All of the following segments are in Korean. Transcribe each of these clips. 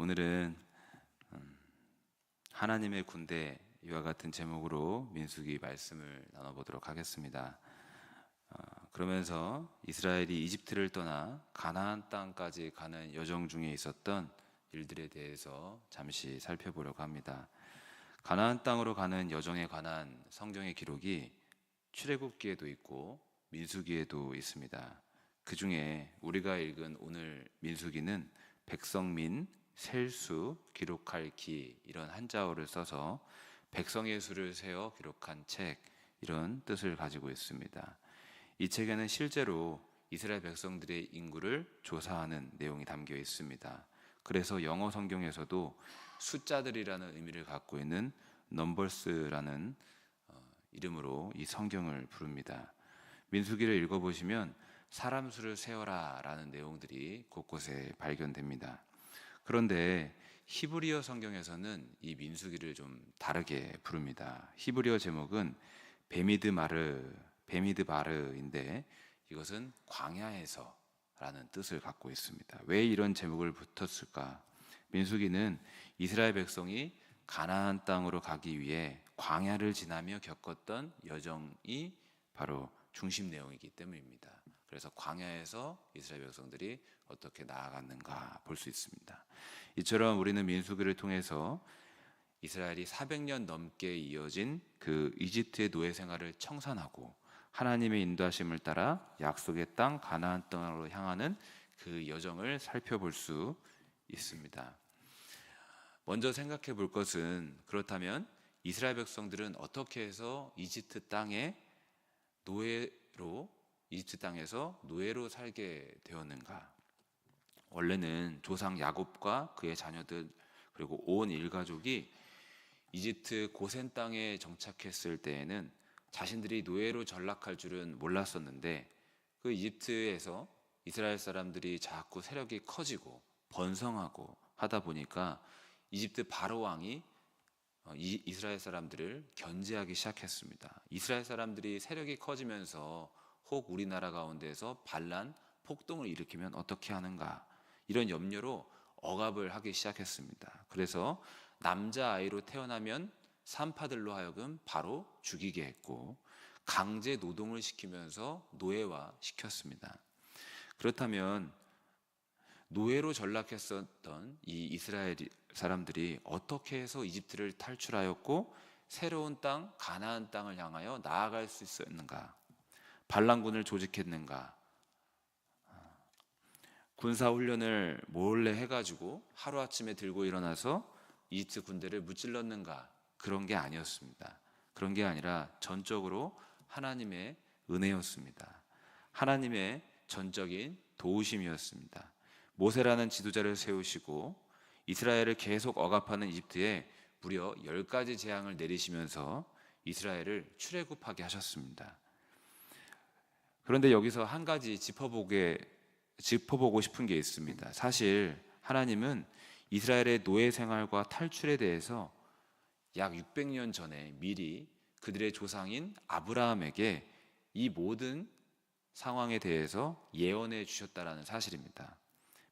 오늘은 하나님의 군대 이와 같은 제목으로 민수기 말씀을 나눠보도록 하겠습니다. 그러면서 이스라엘이 이집트를 떠나 가나안 땅까지 가는 여정 중에 있었던 일들에 대해서 잠시 살펴보려고 합니다. 가나안 땅으로 가는 여정에 관한 성경의 기록이 출애굽기에도 있고 민수기에도 있습니다. 그 중에 우리가 읽은 오늘 민수기는 백성민, 셀수, 기록할 기 이런 한자어를 써서 백성의 수를 세어 기록한 책 이런 뜻을 가지고 있습니다. 이 책에는 실제로 이스라엘 백성들의 인구를 조사하는 내용이 담겨 있습니다. 그래서 영어 성경에서도 숫자들이라는 의미를 갖고 있는 넘버스라는 이름으로 이 성경을 부릅니다. 민수기를 읽어보시면 사람 수를 세어라 라는 내용들이 곳곳에 발견됩니다. 그런데 히브리어 성경에서는 이 민수기를 좀 다르게 부릅니다. 히브리어 제목은 베미드바르인데 이것은 광야에서 라는 뜻을 갖고 있습니다. 왜 이런 제목을 붙였을까? 민수기는 이스라엘 백성이 가나안 땅으로 가기 위해 광야를 지나며 겪었던 여정이 바로 중심 내용이기 때문입니다. 그래서 광야에서 이스라엘 백성들이 어떻게 나아갔는가 볼 수 있습니다. 이처럼 우리는 민수기를 통해서 이스라엘이 400년 넘게 이어진 그 이집트의 노예 생활을 청산하고 하나님의 인도하심을 따라 약속의 땅 가나안 땅으로 향하는 그 여정을 살펴볼 수 있습니다. 먼저 생각해 볼 것은, 그렇다면 이스라엘 백성들은 어떻게 해서 이집트 땅에서 노예로 살게 되었는가? 원래는 조상 야곱과 그의 자녀들 그리고 온 일가족이 이집트 고센 땅에 정착했을 때에는 자신들이 노예로 전락할 줄은 몰랐었는데, 그 이집트에서 이스라엘 사람들이 자꾸 세력이 커지고 번성하고 하다 보니까 이집트 바로 왕이 이스라엘 사람들을 견제하기 시작했습니다. 이스라엘 사람들이 세력이 커지면서 혹 우리나라 가운데서 반란, 폭동을 일으키면 어떻게 하는가, 이런 염려로 억압을 하기 시작했습니다. 그래서 남자아이로 태어나면 산파들로 하여금 바로 죽이게 했고 강제 노동을 시키면서 노예화 시켰습니다. 그렇다면 노예로 전락했었던 이 이스라엘 사람들이 어떻게 해서 이집트를 탈출하였고 새로운 땅 가나안 땅을 향하여 나아갈 수 있었는가? 반란군을 조직했는가? 군사훈련을 몰래 해가지고 하루아침에 들고 일어나서 이집트 군대를 무찔렀는가? 그런 게 아니었습니다. 그런 게 아니라 전적으로 하나님의 은혜였습니다. 하나님의 전적인 도우심이었습니다. 모세라는 지도자를 세우시고 이스라엘을 계속 억압하는 이집트에 무려 10가지 재앙을 내리시면서 이스라엘을 출애굽하게 하셨습니다. 그런데 여기서 한 가지 짚어보고 싶은 게 있습니다. 사실 하나님은 이스라엘의 노예 생활과 탈출에 대해서 약 600년 전에 미리 그들의 조상인 아브라함에게 이 모든 상황에 대해서 예언해 주셨다라는 사실입니다.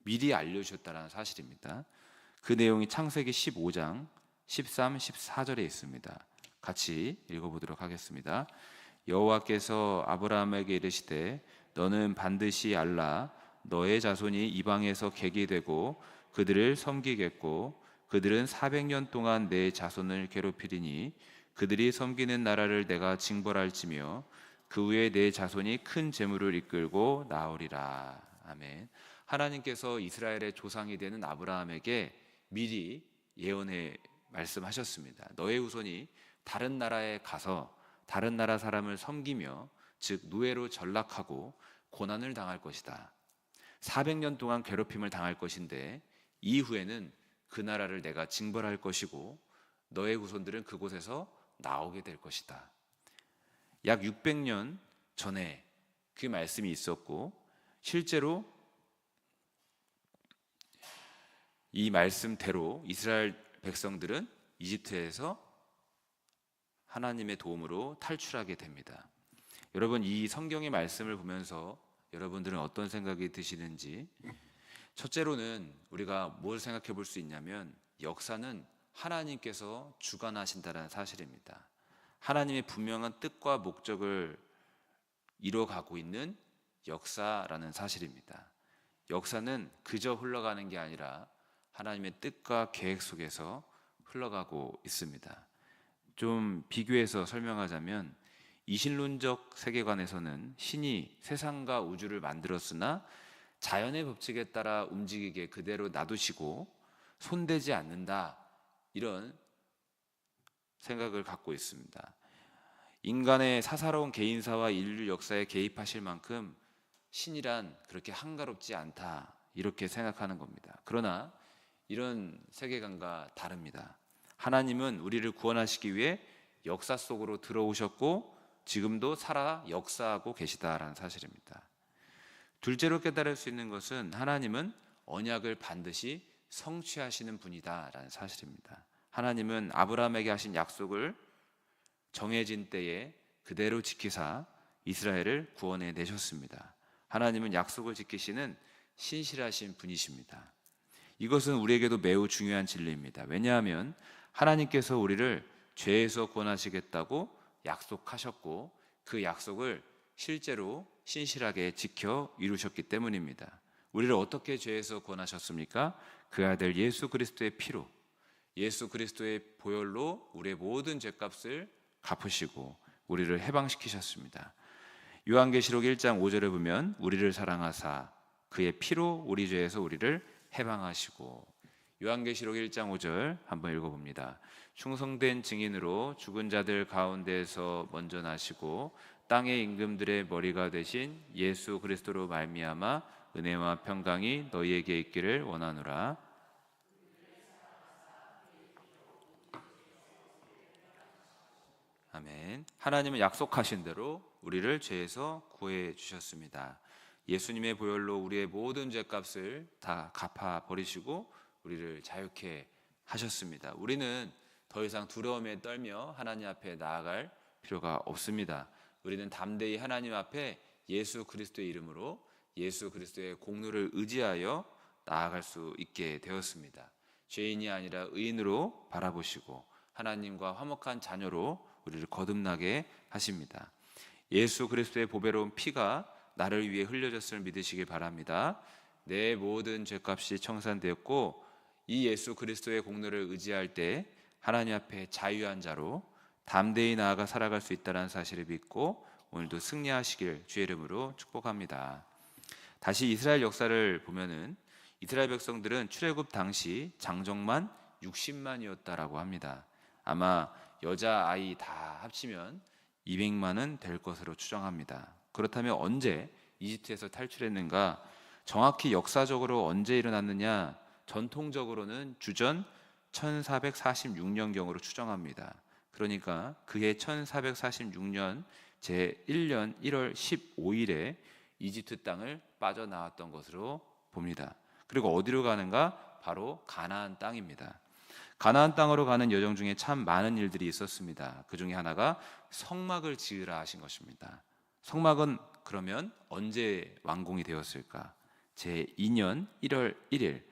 미리 알려주셨다라는 사실입니다. 그 내용이 창세기 15장 13, 14절에 있습니다. 같이 읽어보도록 하겠습니다. 여호와께서 아브라함에게 이르시되 너는 반드시 알라 너의 자손이 이방에서 객이 되고 그들을 섬기겠고 그들은 400년 동안 내 자손을 괴롭히리니 그들이 섬기는 나라를 내가 징벌할지며 그 후에 내 자손이 큰 재물을 이끌고 나오리라. 아멘. 하나님께서 이스라엘의 조상이 되는 아브라함에게 미리 예언해 말씀하셨습니다. 너의 후손이 다른 나라에 가서 다른 나라 사람을 섬기며 즉 노예로 전락하고 고난을 당할 것이다. 400년 동안 괴롭힘을 당할 것인데 이후에는 그 나라를 내가 징벌할 것이고 너의 후손들은 그곳에서 나오게 될 것이다. 약 600년 전에 그 말씀이 있었고 실제로 이 말씀대로 이스라엘 백성들은 이집트에서 하나님의 도움으로 탈출하게 됩니다. 여러분, 이 성경의 말씀을 보면서 여러분들은 어떤 생각이 드시는지 첫째로는 우리가 뭘 생각해 볼 수 있냐면 역사는 하나님께서 주관하신다는 사실입니다. 하나님의 분명한 뜻과 목적을 이뤄가고 있는 역사라는 사실입니다. 역사는 그저 흘러가는 게 아니라 하나님의 뜻과 계획 속에서 흘러가고 있습니다. 좀 비교해서 설명하자면 이신론적 세계관에서는 신이 세상과 우주를 만들었으나 자연의 법칙에 따라 움직이게 그대로 놔두시고 손대지 않는다, 이런 생각을 갖고 있습니다. 인간의 사사로운 개인사와 인류 역사에 개입하실 만큼 신이란 그렇게 한가롭지 않다, 이렇게 생각하는 겁니다. 그러나 이런 세계관과 다릅니다. 하나님은 우리를 구원하시기 위해 역사 속으로 들어오셨고 지금도 살아 역사하고 계시다라는 사실입니다. 둘째로 깨달을 수 있는 것은 하나님은 언약을 반드시 성취하시는 분이다라는 사실입니다. 하나님은 아브라함에게 하신 약속을 정해진 때에 그대로 지키사 이스라엘을 구원해 내셨습니다. 하나님은 약속을 지키시는 신실하신 분이십니다. 이것은 우리에게도 매우 중요한 진리입니다. 왜냐하면 하나님께서 우리를 죄에서 구원하시겠다고 약속하셨고 그 약속을 실제로 신실하게 지켜 이루셨기 때문입니다. 우리를 어떻게 죄에서 구원하셨습니까? 그 아들 예수 그리스도의 피로, 예수 그리스도의 보혈로 우리의 모든 죄값을 갚으시고 우리를 해방시키셨습니다. 요한계시록 1장 5절에 보면 우리를 사랑하사 그의 피로 우리 죄에서 우리를 해방하시고, 요한계시록 1장 5절 한번 읽어봅니다. 충성된 증인으로 죽은 자들 가운데에서 먼저 나시고 땅의 임금들의 머리가 되신 예수 그리스도로 말미암아 은혜와 평강이 너희에게 있기를 원하노라. 아멘. 하나님은 약속하신 대로 우리를 죄에서 구해 주셨습니다. 예수님의 보혈로 우리의 모든 죄값을 다 갚아 버리시고 우리를 자유케 하셨습니다. 우리는 더 이상 두려움에 떨며 하나님 앞에 나아갈 필요가 없습니다. 우리는 담대히 하나님 앞에 예수 그리스도의 이름으로 예수 그리스도의 공로를 의지하여 나아갈 수 있게 되었습니다. 죄인이 아니라 의인으로 바라보시고 하나님과 화목한 자녀로 우리를 거듭나게 하십니다. 예수 그리스도의 보배로운 피가 나를 위해 흘려졌음을 믿으시기 바랍니다. 내 모든 죄값이 청산되었고 이 예수 그리스도의 공로를 의지할 때 하나님 앞에 자유한 자로 담대히 나아가 살아갈 수 있다는 사실을 믿고 오늘도 승리하시길 주의 이름으로 축복합니다. 다시 이스라엘 역사를 보면은 이스라엘 백성들은 출애굽 당시 장정만 60만이었다라고 합니다. 아마 여자 아이 다 합치면 200만은 될 것으로 추정합니다. 그렇다면 언제 이집트에서 탈출했는가? 정확히 역사적으로 언제 일어났느냐? 전통적으로는 주전 1446년경으로 추정합니다. 그러니까 그해 1446년 제1년 1월 15일에 이집트 땅을 빠져나왔던 것으로 봅니다. 그리고 어디로 가는가? 바로 가나안 땅입니다. 가나안 땅으로 가는 여정 중에 참 많은 일들이 있었습니다. 그 중에 하나가 성막을 지으라 하신 것입니다. 성막은 그러면 언제 완공이 되었을까? 제2년 1월 1일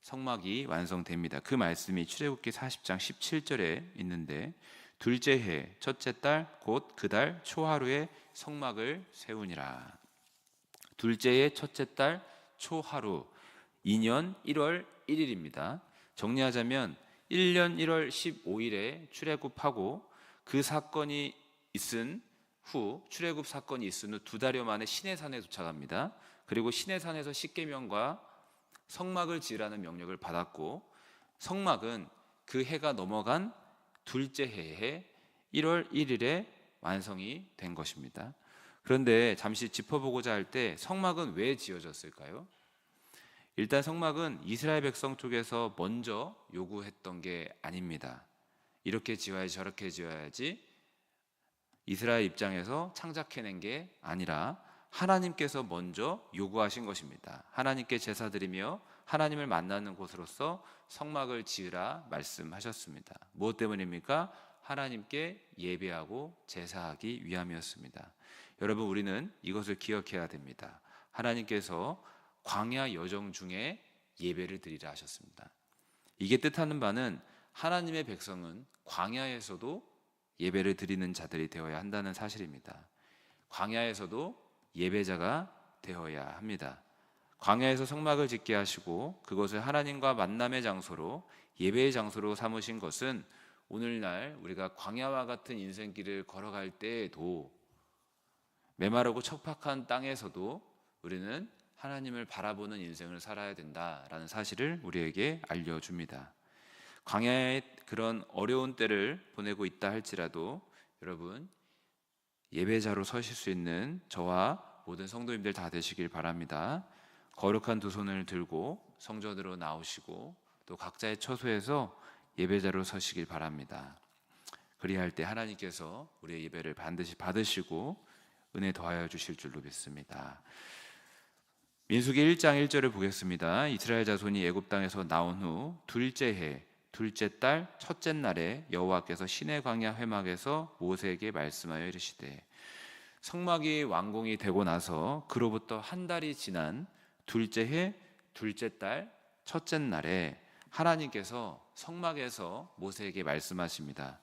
성막이 완성됩니다. 그 말씀이 출애굽기 40장 17절에 있는데 둘째 해 첫째 달 곧 그 달 초하루에 성막을 세우니라. 둘째 해 첫째 달 초하루 2년 1월 1일입니다. 정리하자면 1년 1월 15일에 출애굽하고 그 사건이 있은 후 출애굽 사건이 있은 후 2달여 만에 시내산에 도착합니다. 그리고 시내산에서 십계명과 성막을 지으라는 명령을 받았고 성막은 그 해가 넘어간 둘째 해에 1월 1일에 완성이 된 것입니다. 그런데 잠시 짚어보고자 할 때 성막은 왜 지어졌을까요? 일단 성막은 이스라엘 백성 쪽에서 먼저 요구했던 게 아닙니다. 이렇게 지어야지 저렇게 지어야지 이스라엘 입장에서 창작해낸 게 아니라 하나님께서 먼저 요구하신 것입니다. 하나님께 제사 드리며 하나님을 만나는 곳으로서 성막을 지으라 말씀하셨습니다. 무엇 때문입니까? 하나님께 예배하고 제사하기 위함이었습니다. 여러분, 우리는 이것을 기억해야 됩니다. 하나님께서 광야 여정 중에 예배를 드리라 하셨습니다. 이게 뜻하는 바는 하나님의 백성은 광야에서도 예배를 드리는 자들이 되어야 한다는 사실입니다. 광야에서도 예배자가 되어야 합니다. 광야에서 성막을 짓게 하시고 그것을 하나님과 만남의 장소로, 예배의 장소로 삼으신 것은 오늘날 우리가 광야와 같은 인생길을 걸어갈 때에도 메마르고 척박한 땅에서도 우리는 하나님을 바라보는 인생을 살아야 된다라는 사실을 우리에게 알려줍니다. 광야의 그런 어려운 때를 보내고 있다 할지라도 여러분, 예배자로 서실 수 있는 저와 모든 성도님들 다 되시길 바랍니다. 거룩한 두 손을 들고 성전으로 나오시고 또 각자의 처소에서 예배자로 서시길 바랍니다. 그리할 때 하나님께서 우리의 예배를 반드시 받으시고 은혜 더하여 주실 줄로 믿습니다. 민수기 1장 1절을 보겠습니다. 이스라엘 자손이 애굽 땅에서 나온 후 둘째 해 둘째 달 첫째 날에 여호와께서 시내 광야 회막에서 모세에게 말씀하여 이르시되, 성막이 완공이 되고 나서 그로부터 한 달이 지난 둘째 해 둘째 달 첫째 날에 하나님께서 성막에서 모세에게 말씀하십니다.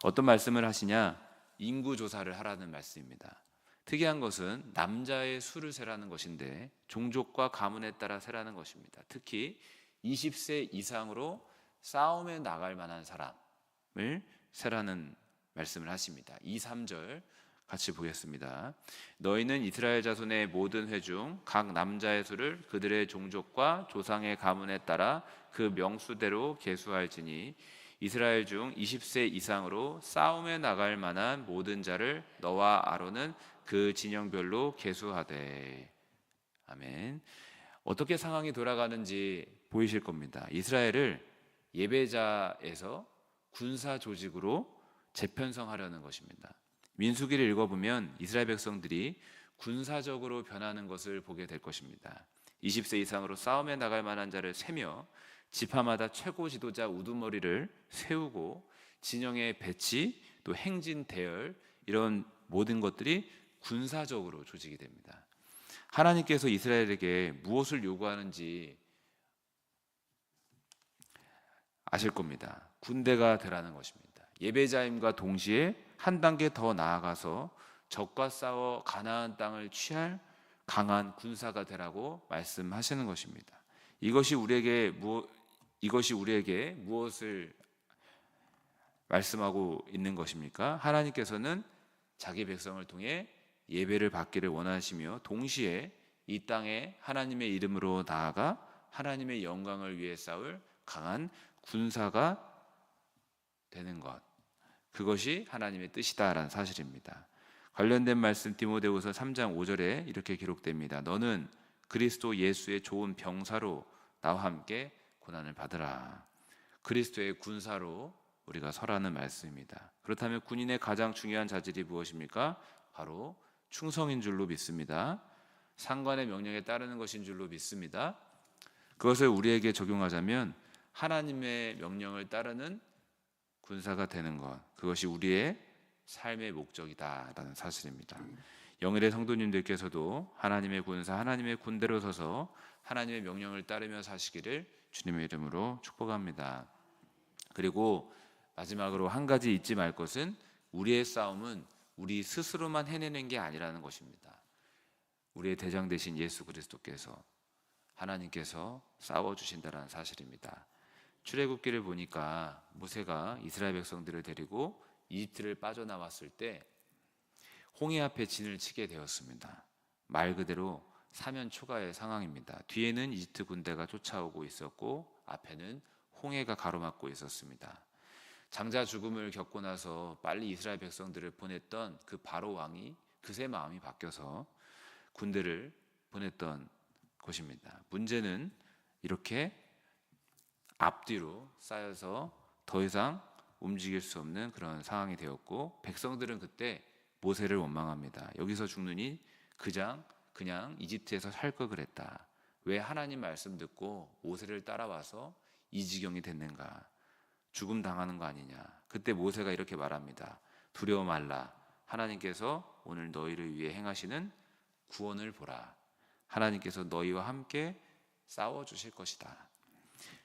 어떤 말씀을 하시냐? 인구 조사를 하라는 말씀입니다. 특이한 것은 남자의 수를 세라는 것인데 종족과 가문에 따라 세라는 것입니다. 특히 20세 이상으로 싸움에 나갈 만한 사람을 세라는 말씀을 하십니다. 2, 3절 같이 보겠습니다. 너희는 이스라엘 자손의 모든 회 중 각 남자의 수를 그들의 종족과 조상의 가문에 따라 그 명수대로 계수할지니 이스라엘 중 20세 이상으로 싸움에 나갈 만한 모든 자를 너와 아론은 그 진영별로 계수하되. 아멘. 어떻게 상황이 돌아가는지 보이실 겁니다. 이스라엘을 예배자에서 군사 조직으로 재편성하려는 것입니다. 민수기를 읽어보면 이스라엘 백성들이 군사적으로 변하는 것을 보게 될 것입니다. 20세 이상으로 싸움에 나갈 만한 자를 세며 지파마다 최고 지도자 우두머리를 세우고 진영의 배치, 또 행진 대열, 이런 모든 것들이 군사적으로 조직이 됩니다. 하나님께서 이스라엘에게 무엇을 요구하는지 아실 겁니다. 군대가 되라는 것입니다. 예배자임과 동시에 한 단계 더 나아가서 적과 싸워 가나안 땅을 취할 강한 군사가 되라고 말씀하시는 것입니다. 이것이 우리에게 무엇을 말씀하고 있는 것입니까? 하나님께서는 자기 백성을 통해 예배를 받기를 원하시며 동시에 이 땅에 하나님의 이름으로 나아가 하나님의 영광을 위해 싸울 강한 군사가 되는 것, 그것이 하나님의 뜻이다라는 사실입니다. 관련된 말씀 디모데후서 3장 5절에 이렇게 기록됩니다. 너는 그리스도 예수의 좋은 병사로 나와 함께 고난을 받으라. 그리스도의 군사로 우리가 서라는 말씀입니다. 그렇다면 군인의 가장 중요한 자질이 무엇입니까? 바로 충성인 줄로 믿습니다. 상관의 명령에 따르는 것인 줄로 믿습니다. 그것을 우리에게 적용하자면 하나님의 명령을 따르는 군사가 되는 것, 그것이 우리의 삶의 목적이다라는 사실입니다. 영일의 성도님들께서도 하나님의 군사, 하나님의 군대로 서서 하나님의 명령을 따르며 사시기를 주님의 이름으로 축복합니다. 그리고 마지막으로 한 가지 잊지 말 것은 우리의 싸움은 우리 스스로만 해내는 게 아니라는 것입니다. 우리의 대장 되신 예수 그리스도께서, 하나님께서 싸워주신다는 사실입니다. 출애굽기를 보니까 모세가 이스라엘 백성들을 데리고 이집트를 빠져나왔을 때 홍해 앞에 진을 치게 되었습니다. 말 그대로 사면 초가의 상황입니다. 뒤에는 이집트 군대가 쫓아오고 있었고 앞에는 홍해가 가로막고 있었습니다. 장자 죽음을 겪고 나서 빨리 이스라엘 백성들을 보냈던 그 바로 왕이 그새 마음이 바뀌어서 군대를 보냈던 것입니다. 문제는 이렇게 앞뒤로 쌓여서 더 이상 움직일 수 없는 그런 상황이 되었고, 백성들은 그때 모세를 원망합니다. 여기서 죽느니 그냥 이집트에서 살 걸 그랬다. 왜 하나님 말씀 듣고 모세를 따라와서 이 지경이 됐는가? 죽음 당하는 거 아니냐? 그때 모세가 이렇게 말합니다. 두려워 말라. 하나님께서 오늘 너희를 위해 행하시는 구원을 보라. 하나님께서 너희와 함께 싸워 주실 것이다.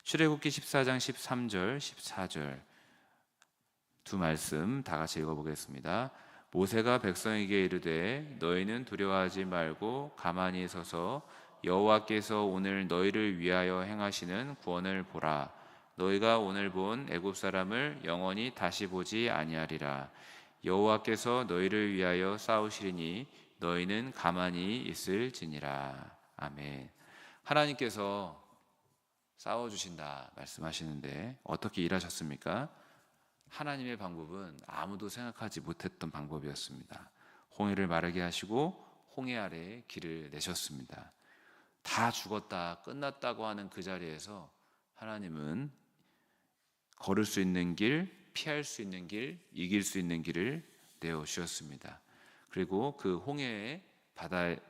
출애굽기 14장 13절 14절 두 말씀 다 같이 읽어보겠습니다. 모세가 백성에게 이르되 너희는 두려워하지 말고 가만히 서서 여호와께서 오늘 너희를 위하여 행하시는 구원을 보라. 너희가 오늘 본 애굽 사람을 영원히 다시 보지 아니하리라. 여호와께서 너희를 위하여 싸우시리니 너희는 가만히 있을지니라. 아멘. 하나님께서 싸워주신다 말씀하시는데 어떻게 일하셨습니까? 하나님의 방법은 아무도 생각하지 못했던 방법이었습니다. 홍해를 마르게 하시고 홍해 아래에 길을 내셨습니다. 다 죽었다 끝났다고 하는 그 자리에서 하나님은 걸을 수 있는 길, 피할 수 있는 길, 이길 수 있는 길을 내어주셨습니다. 그리고 그 홍해에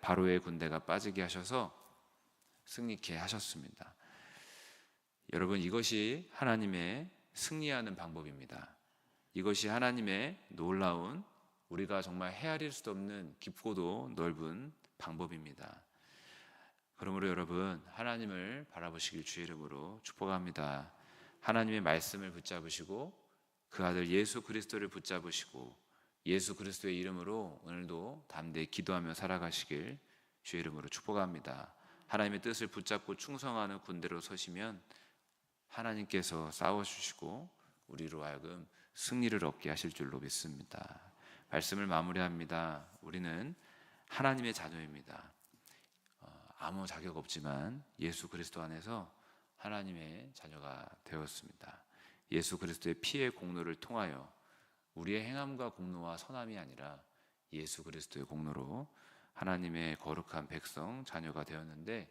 바로의 군대가 빠지게 하셔서 승리케 하셨습니다. 여러분, 이것이 하나님의 승리하는 방법입니다. 이것이 하나님의 놀라운, 우리가 정말 헤아릴 수도 없는 깊고도 넓은 방법입니다. 그러므로 여러분, 하나님을 바라보시길 주의 이름으로 축복합니다. 하나님의 말씀을 붙잡으시고 그 아들 예수 그리스도를 붙잡으시고 예수 그리스도의 이름으로 오늘도 담대히 기도하며 살아가시길 주의 이름으로 축복합니다. 하나님의 뜻을 붙잡고 충성하는 군대로 서시면 하나님께서 싸워주시고 우리로 하여금 승리를 얻게 하실 줄로 믿습니다. 말씀을 마무리합니다. 우리는 하나님의 자녀입니다. 아무 자격 없지만 예수 그리스도 안에서 하나님의 자녀가 되었습니다. 예수 그리스도의 피의 공로를 통하여 우리의 행함과 공로와 선함이 아니라 예수 그리스도의 공로로 하나님의 거룩한 백성 자녀가 되었는데,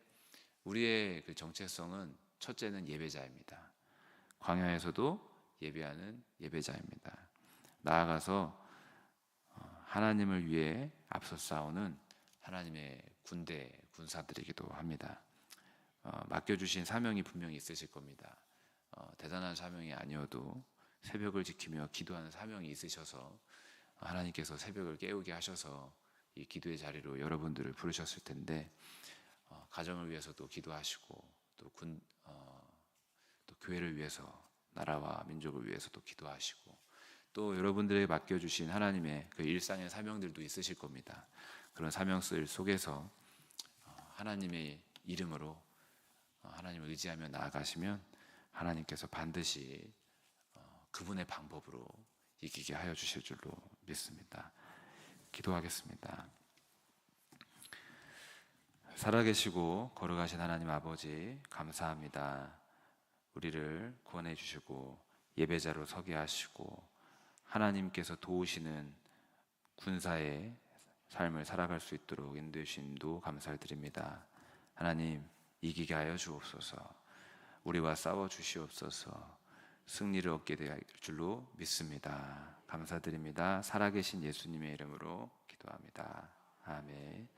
우리의 그 정체성은 첫째는 예배자입니다. 광야에서도 예배하는 예배자입니다. 나아가서 하나님을 위해 앞서 싸우는 하나님의 군사들이기도 합니다. 맡겨주신 사명이 분명히 있으실 겁니다. 대단한 사명이 아니어도 새벽을 지키며 기도하는 사명이 있으셔서 하나님께서 새벽을 깨우게 하셔서 이 기도의 자리로 여러분들을 부르셨을 텐데, 가정을 위해서도 기도하시고 또 교회를 위해서, 나라와 민족을 위해서도 기도하시고, 또 여러분들에게 맡겨주신 하나님의 그 일상의 사명들도 있으실 겁니다. 그런 사명들 속에서 하나님의 이름으로 하나님을 의지하며 나아가시면 하나님께서 반드시 그분의 방법으로 이기게 하여 주실 줄로 믿습니다. 기도하겠습니다. 살아계시고 거룩하신 하나님 아버지, 감사합니다. 우리를 구원해 주시고 예배자로 서게 하시고 하나님께서 도우시는 군사의 삶을 살아갈 수 있도록 인도해 주심도 감사를 드립니다. 하나님, 이기게 하여 주옵소서. 우리와 싸워 주시옵소서. 승리를 얻게 될 줄로 믿습니다. 감사드립니다. 살아계신 예수님의 이름으로 기도합니다. 아멘.